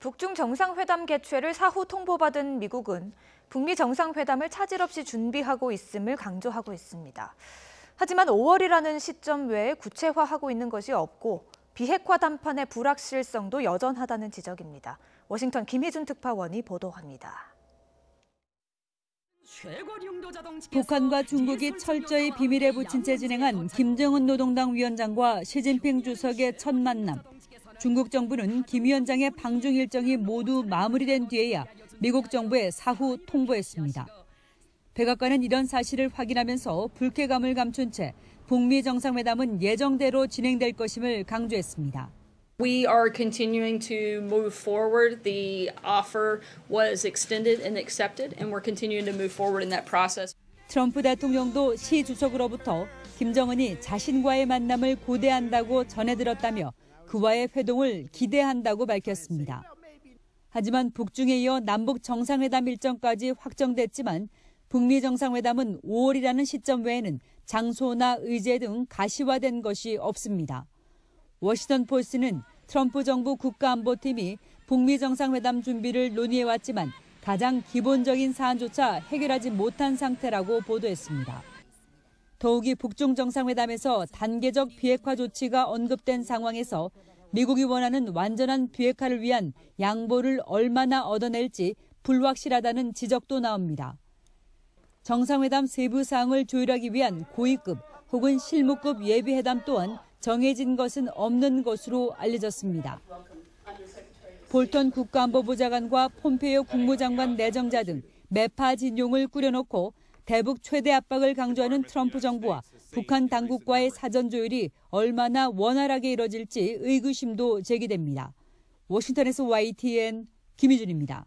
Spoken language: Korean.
북중 정상회담 개최를 사후 통보받은 미국은 북미 정상회담을 차질 없이 준비하고 있음을 강조하고 있습니다. 하지만 5월이라는 시점 외에 구체화하고 있는 것이 없고 비핵화 담판의 불확실성도 여전하다는 지적입니다. 워싱턴 김희준 특파원이 보도합니다. 북한과 중국이 철저히 비밀에 붙인 채 진행한 김정은 노동당 위원장과 시진핑 주석의 첫 만남. 중국 정부는 김 위원장의 방중 일정이 모두 마무리된 뒤에야 미국 정부에 사후 통보했습니다. 백악관은 이런 사실을 확인하면서 불쾌감을 감춘 채 북미 정상회담은 예정대로 진행될 것임을 강조했습니다. We are continuing to move forward. The offer was extended and accepted, and we're continuing to move forward in that process. 트럼프 대통령도 시 주석으로부터 김정은이 자신과의 만남을 고대한다고 전해들었다며 그와의 회동을 기대한다고 밝혔습니다. 하지만 북중에 이어 남북 정상회담 일정까지 확정됐지만 북미 정상회담은 5월이라는 시점 외에는 장소나 의제 등 가시화된 것이 없습니다. 워싱턴 포스트는 트럼프 정부 국가안보팀이 북미 정상회담 준비를 논의해왔지만 가장 기본적인 사안조차 해결하지 못한 상태라고 보도했습니다. 더욱이 북중 정상회담에서 단계적 비핵화 조치가 언급된 상황에서 미국이 원하는 완전한 비핵화를 위한 양보를 얼마나 얻어낼지 불확실하다는 지적도 나옵니다. 정상회담 세부 사항을 조율하기 위한 고위급 혹은 실무급 예비회담 또한 정해진 것은 없는 것으로 알려졌습니다. 볼턴 국가안보부 장관과 폼페이오 국무장관 내정자 등 매파 진용을 꾸려놓고 대북 최대 압박을 강조하는 트럼프 정부와 북한 당국과의 사전 조율이 얼마나 원활하게 이뤄질지 의구심도 제기됩니다. 워싱턴에서 YTN 김희준입니다.